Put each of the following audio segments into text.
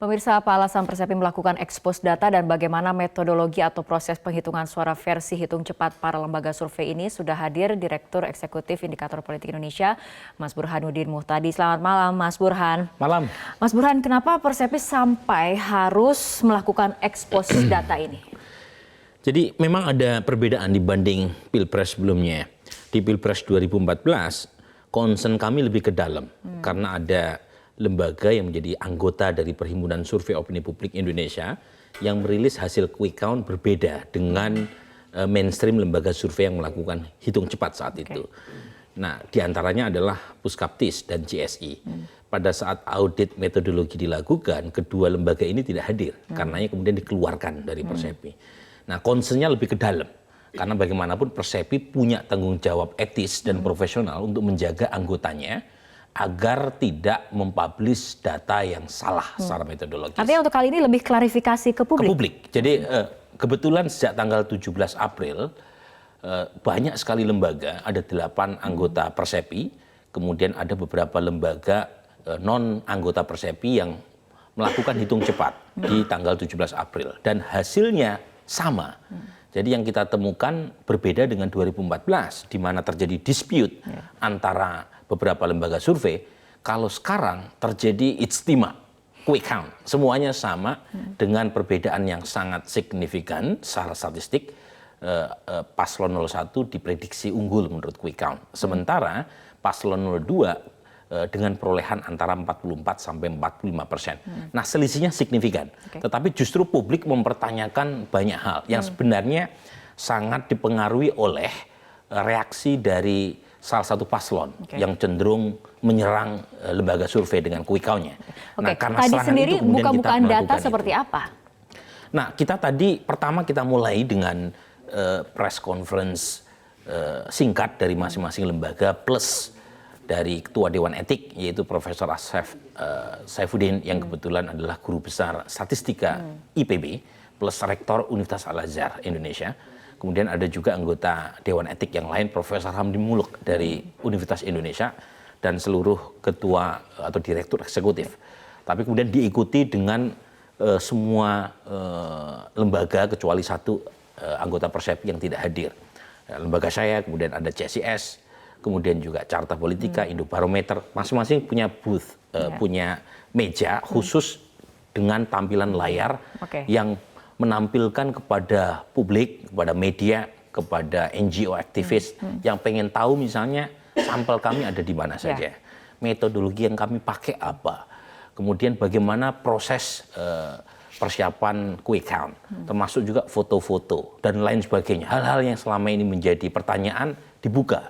Pemirsa, apa alasan Persepi melakukan ekspos data dan bagaimana metodologi atau proses penghitungan suara versi hitung cepat para lembaga survei ini sudah hadir Direktur Eksekutif Indikator Politik Indonesia, Mas Burhanuddin Muhtadi. Selamat malam, Mas Burhan. Malam. Mas Burhan, kenapa Persepi sampai harus melakukan ekspos data ini? Jadi memang ada perbedaan dibanding Pilpres sebelumnya. Di Pilpres 2014, concern kami lebih ke dalam karena ada lembaga yang menjadi anggota dari Perhimpunan Survei Opini Publik Indonesia yang merilis hasil quick count berbeda dengan mainstream lembaga survei yang melakukan hitung cepat saat itu. Nah, diantaranya adalah Puskaptis dan CSI. Pada saat audit metodologi dilakukan, kedua lembaga ini tidak hadir, karenanya kemudian dikeluarkan dari Persepi. Nah, concernnya lebih ke dalam, karena bagaimanapun Persepi punya tanggung jawab etis dan profesional untuk menjaga anggotanya, agar tidak mempublish data yang salah secara metodologis. Artinya untuk kali ini lebih klarifikasi ke publik? Ke publik. Jadi kebetulan sejak tanggal 17 April, banyak sekali lembaga, ada 8 anggota Persepi, kemudian ada beberapa lembaga non-anggota Persepi yang melakukan hitung cepat di tanggal 17 April. Dan hasilnya sama. Jadi yang kita temukan berbeda dengan 2014, di mana terjadi dispute antara beberapa lembaga survei. Kalau sekarang terjadi ijtima, quick count, semuanya sama dengan perbedaan yang sangat signifikan secara statistik. Paslon 01 diprediksi unggul menurut quick count. Sementara paslon 02 dengan perolehan antara 44 sampai 45%. Nah, selisihnya signifikan. Tetapi justru publik mempertanyakan banyak hal yang sebenarnya sangat dipengaruhi oleh reaksi dari salah satu paslon yang cenderung menyerang lembaga survei dengan quick count-nya. Nah, karena tadi sendiri buka-bukaan data seperti apa? Nah, kita tadi pertama kita mulai dengan press conference singkat dari masing-masing lembaga plus dari Ketua Dewan Etik, yaitu Profesor Asef Saifuddin yang kebetulan adalah guru besar statistika IPB plus Rektor Universitas Al-Azhar Indonesia. Kemudian ada juga anggota Dewan Etik yang lain, Profesor Hamdi Muluk dari Universitas Indonesia dan seluruh ketua atau direktur eksekutif. Tapi kemudian diikuti dengan semua lembaga kecuali satu anggota Persepi yang tidak hadir. Lembaga saya, kemudian ada CSIS, kemudian juga Carta Politika, Indobarometer, masing-masing punya booth, punya meja khusus dengan tampilan layar yang menampilkan kepada publik, kepada media, kepada NGO aktivis yang pengen tahu misalnya sampel kami ada di mana saja, metodologi yang kami pakai apa, kemudian bagaimana proses persiapan quick count, termasuk juga foto-foto dan lain sebagainya. Hal-hal yang selama ini menjadi pertanyaan dibuka,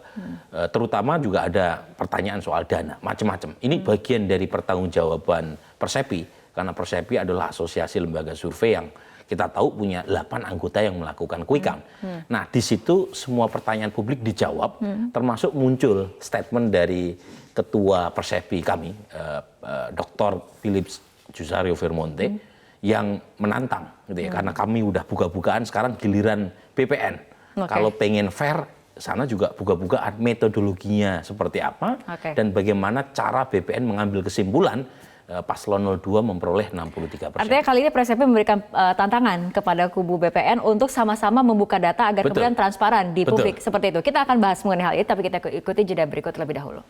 terutama juga ada pertanyaan soal dana, macam-macam. Ini bagian dari pertanggungjawaban Persepi, karena Persepi adalah asosiasi lembaga survei yang kita tahu punya 8 anggota yang melakukan quick count. Nah, di situ semua pertanyaan publik dijawab, termasuk muncul statement dari Ketua Persepi kami, Dr. Philips Jusario Vermonte, yang menantang, gitu ya, karena kami udah buka-bukaan, sekarang giliran BPN. Kalau pengen fair, sana juga buka-bukaan metodologinya seperti apa, dan bagaimana cara BPN mengambil kesimpulan paslon 02 memperoleh 63%. Artinya kali ini Persepi memberikan tantangan kepada kubu BPN untuk sama-sama membuka data agar kemudian transparan di publik seperti itu. Kita akan bahas mengenai hal ini, tapi kita ikuti jeda berikut terlebih dahulu.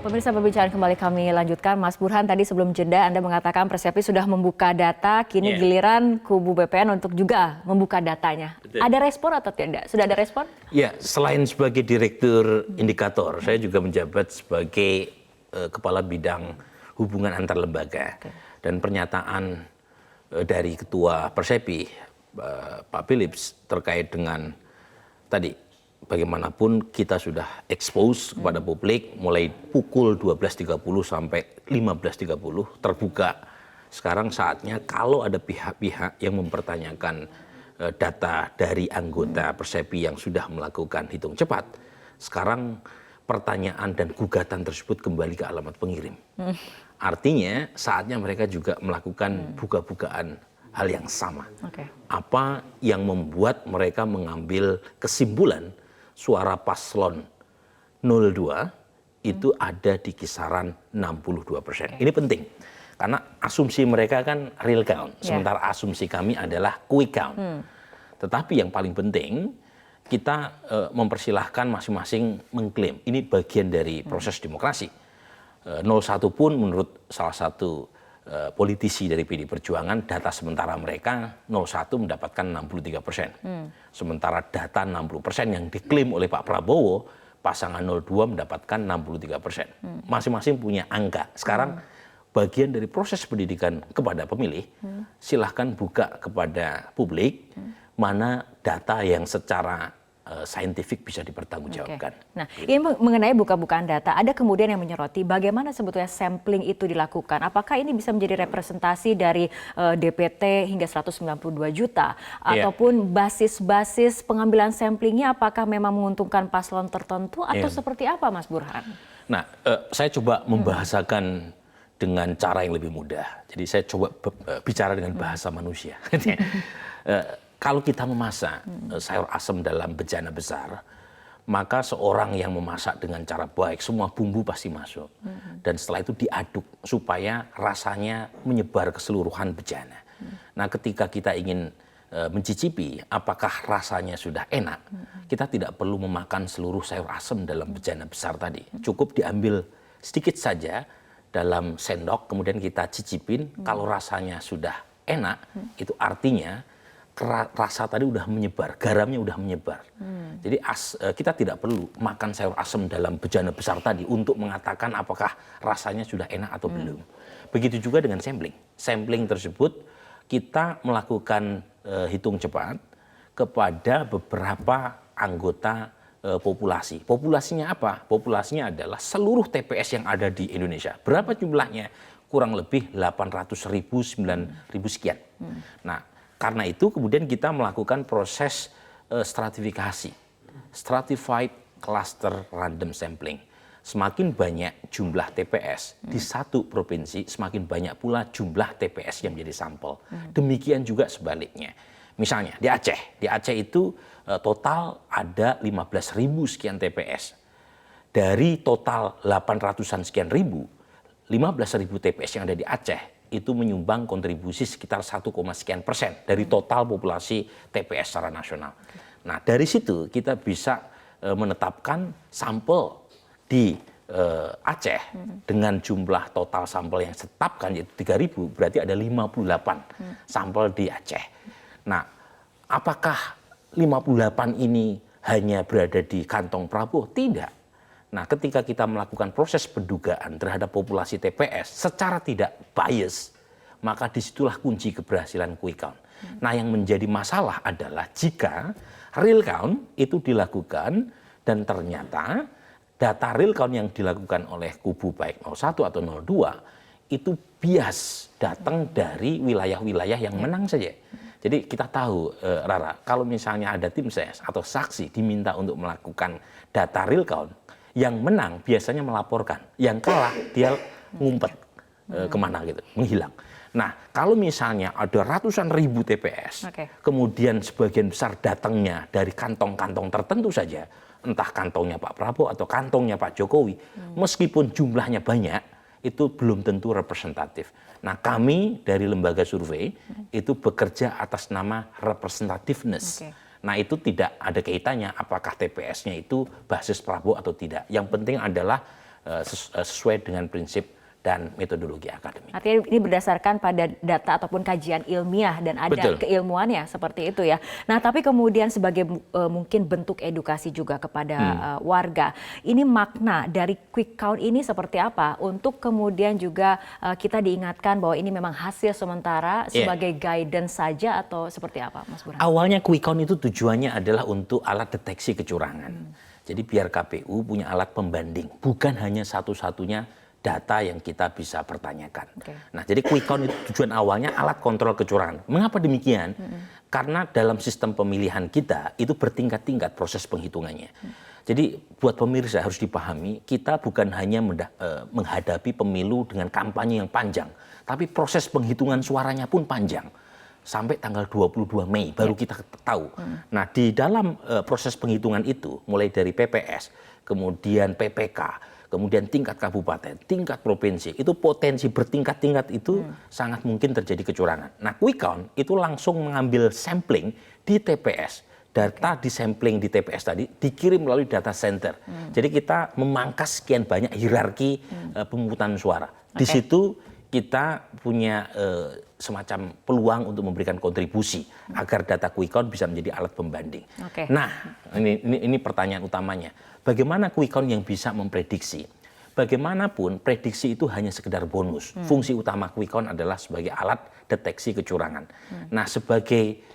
Pemirsa, perbincangan kembali kami lanjutkan. Mas Burhan, tadi sebelum jeda Anda mengatakan Persepi sudah membuka data, kini giliran kubu BPN untuk juga membuka datanya. Ada respon atau tidak? Sudah ada respon? Ya, selain sebagai Direktur Indikator, saya juga menjabat sebagai Kepala Bidang Hubungan Antar Lembaga. Dan pernyataan dari Ketua Persepi, Pak Philips, terkait dengan tadi, bagaimanapun kita sudah expose kepada publik mulai pukul 12.30 sampai 15.30 terbuka. Sekarang saatnya kalau ada pihak-pihak yang mempertanyakan data dari anggota Persepi yang sudah melakukan hitung cepat, sekarang pertanyaan dan gugatan tersebut kembali ke alamat pengirim. Artinya saatnya mereka juga melakukan buka-bukaan hal yang sama. Apa yang membuat mereka mengambil kesimpulan suara paslon 02 itu ada di kisaran 62%. Ini penting. Karena asumsi mereka kan real count, sementara asumsi kami adalah quick count. Tetapi yang paling penting, kita mempersilahkan masing-masing mengklaim. Ini bagian dari proses demokrasi. 01 pun menurut salah satu politisi dari PD Perjuangan, data sementara mereka 01 mendapatkan 63%. Sementara data 60% yang diklaim oleh Pak Prabowo, pasangan 02 mendapatkan 63%. Masing-masing punya angka. Sekarang bagian dari proses pendidikan kepada pemilih, silahkan buka kepada publik mana data yang secara saintifik bisa dipertanggungjawabkan. Nah, ini mengenai buka-bukaan data, ada kemudian yang menyoroti bagaimana sebetulnya sampling itu dilakukan. Apakah ini bisa menjadi representasi dari DPT hingga 192 juta? Ataupun basis-basis pengambilan samplingnya apakah memang menguntungkan paslon tertentu atau seperti apa, Mas Burhan? Nah, saya coba membahasakan dengan cara yang lebih mudah. Jadi saya coba bicara dengan bahasa manusia. Kalau kita memasak sayur asem dalam bejana besar, maka seorang yang memasak dengan cara baik, semua bumbu pasti masuk. Dan setelah itu diaduk supaya rasanya menyebar ke seluruhan bejana. Nah, ketika kita ingin mencicipi apakah rasanya sudah enak, kita tidak perlu memakan seluruh sayur asem dalam bejana besar tadi. Cukup diambil sedikit saja dalam sendok, kemudian kita cicipin, kalau rasanya sudah enak, itu artinya rasa tadi udah menyebar, garamnya udah menyebar. Jadi kita tidak perlu makan sayur asem dalam bejana besar tadi untuk mengatakan apakah rasanya sudah enak atau belum. Begitu juga dengan sampling. Sampling tersebut kita melakukan hitung cepat kepada beberapa anggota populasi. Populasinya apa? Populasinya adalah seluruh TPS yang ada di Indonesia. Berapa jumlahnya? Kurang lebih 800.000, 9.000 sekian. Nah, karena itu kemudian kita melakukan proses stratifikasi. Stratified Cluster Random Sampling. Semakin banyak jumlah TPS di satu provinsi, semakin banyak pula jumlah TPS yang menjadi sampel. Demikian juga sebaliknya. Misalnya di Aceh itu total ada 15.000 sekian TPS. Dari total 800-an sekian ribu, 15.000 TPS yang ada di Aceh itu menyumbang kontribusi sekitar 1, sekian persen dari total populasi TPS secara nasional. Nah, dari situ kita bisa menetapkan sampel di Aceh dengan jumlah total sampel yang ditetapkan yaitu 3.000, berarti ada 58 sampel di Aceh. Nah, apakah 58 ini hanya berada di kantong Prabowo? Tidak. Nah, ketika kita melakukan proses pendugaan terhadap populasi TPS secara tidak bias, maka disitulah kunci keberhasilan quick count. Nah, yang menjadi masalah adalah jika real count itu dilakukan dan ternyata data real count yang dilakukan oleh kubu baik 01 atau 02 itu bias datang dari wilayah-wilayah yang menang saja. Jadi kita tahu, Rara, kalau misalnya ada tim ses atau saksi diminta untuk melakukan data real count, yang menang biasanya melaporkan, yang kalah dia ngumpet kemana gitu, menghilang. Nah, kalau misalnya ada ratusan ribu TPS, kemudian sebagian besar datangnya dari kantong-kantong tertentu saja, entah kantongnya Pak Prabowo atau kantongnya Pak Jokowi, meskipun jumlahnya banyak, itu belum tentu representatif. Nah, kami dari lembaga survei itu bekerja atas nama representativeness. Nah, itu tidak ada kaitannya apakah TPS-nya itu basis Prabowo atau tidak. Yang penting adalah sesuai dengan prinsip dan metodologi akademik. Artinya ini berdasarkan pada data ataupun kajian ilmiah dan ada keilmuannya seperti itu ya. Nah, tapi kemudian sebagai mungkin bentuk edukasi juga kepada warga, ini makna dari quick count ini seperti apa untuk kemudian juga kita diingatkan bahwa ini memang hasil sementara sebagai guidance saja atau seperti apa, Mas Burhan? Awalnya quick count itu tujuannya adalah untuk alat deteksi kecurangan. Jadi biar KPU punya alat pembanding, bukan hanya satu-satunya data yang kita bisa pertanyakan. Nah, jadi quick count itu tujuan awalnya alat kontrol kecurangan. Mengapa demikian? Karena dalam sistem pemilihan kita itu bertingkat-tingkat proses penghitungannya. Jadi buat pemirsa harus dipahami, kita bukan hanya menghadapi pemilu dengan kampanye yang panjang, tapi proses penghitungan suaranya pun panjang. Sampai tanggal 22 Mei baru kita tahu. Nah, di dalam proses penghitungan itu, mulai dari PPS, kemudian PPK, kemudian tingkat kabupaten, tingkat provinsi, itu potensi bertingkat-tingkat itu sangat mungkin terjadi kecurangan. Nah, quick count itu langsung mengambil sampling di TPS. Data di sampling di TPS tadi dikirim melalui data center. Jadi kita memangkas sekian banyak hierarki pemungutan suara. Di situ kita punya semacam peluang untuk memberikan kontribusi agar data quick count bisa menjadi alat pembanding. Nah, ini pertanyaan utamanya. Bagaimana quick count yang bisa memprediksi? Bagaimanapun prediksi itu hanya sekedar bonus. Fungsi utama quick count adalah sebagai alat deteksi kecurangan. Nah, sebagai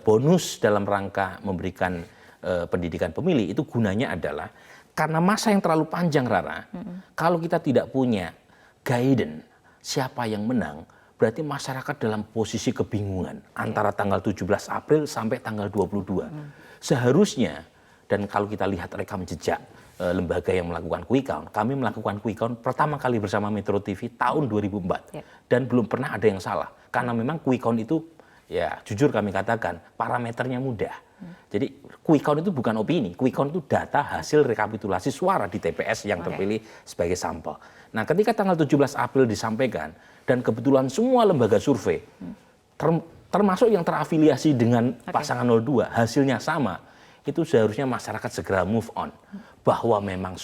bonus dalam rangka memberikan pendidikan pemilih itu gunanya adalah karena masa yang terlalu panjang, Rara. Kalau kita tidak punya guidance siapa yang menang, berarti masyarakat dalam posisi kebingungan antara tanggal 17 April sampai tanggal 22. Seharusnya, dan kalau kita lihat rekam jejak lembaga yang melakukan quick count, kami melakukan quick count pertama kali bersama Metro TV tahun 2004. Dan belum pernah ada yang salah. Karena memang quick count itu, ya jujur kami katakan, parameternya mudah. Jadi quick count itu bukan opini, quick count itu data hasil rekapitulasi suara di TPS yang terpilih sebagai sampel. Nah, ketika tanggal 17 April disampaikan, dan kebetulan semua lembaga survei, termasuk yang terafiliasi dengan pasangan 02, hasilnya sama, itu seharusnya masyarakat segera move on. Bahwa memang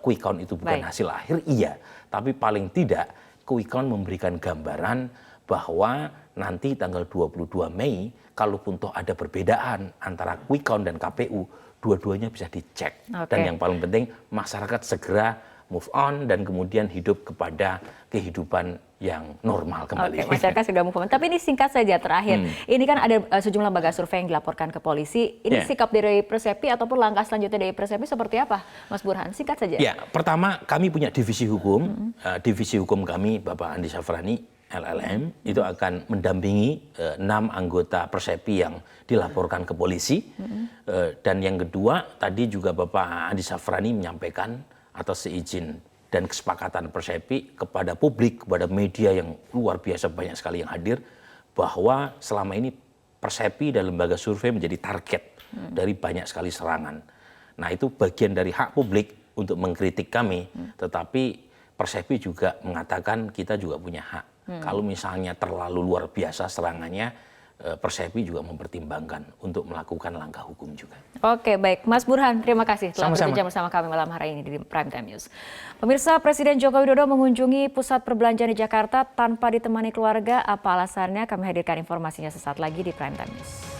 quick count itu bukan hasil akhir, iya. Tapi paling tidak, quick count memberikan gambaran bahwa nanti tanggal 22 Mei, kalaupun toh ada perbedaan antara quick count dan KPU, dua-duanya bisa dicek. Dan yang paling penting, masyarakat segera move on dan kemudian hidup kepada kehidupan yang normal kembali. Masyarakat sudah move on. Tapi ini singkat saja terakhir. Ini kan ada sejumlah lembaga survei yang dilaporkan ke polisi. Ini sikap dari Persepi ataupun langkah selanjutnya dari Persepi seperti apa, Mas Burhan? Singkat saja. Ya, pertama kami punya divisi hukum. Divisi hukum kami, Bapak Andi Safrani, LLM, itu akan mendampingi 6 anggota Persepi yang dilaporkan ke polisi. Dan yang kedua, tadi juga Bapak Andi Safrani menyampaikan atas seizin dan kesepakatan Persepi kepada publik, kepada media yang luar biasa banyak sekali yang hadir, bahwa selama ini Persepi dan lembaga survei menjadi target dari banyak sekali serangan. Nah, itu bagian dari hak publik untuk mengkritik kami, tetapi Persepi juga mengatakan kita juga punya hak. Kalau misalnya terlalu luar biasa serangannya, Persepi juga mempertimbangkan untuk melakukan langkah hukum juga. Oke, baik. Mas Burhan, terima kasih telah berbincang bersama kami malam hari ini di Prime Time News. Pemirsa, Presiden Joko Widodo mengunjungi pusat perbelanjaan di Jakarta tanpa ditemani keluarga. Apa alasannya? Kami hadirkan informasinya sesaat lagi di Prime Time News.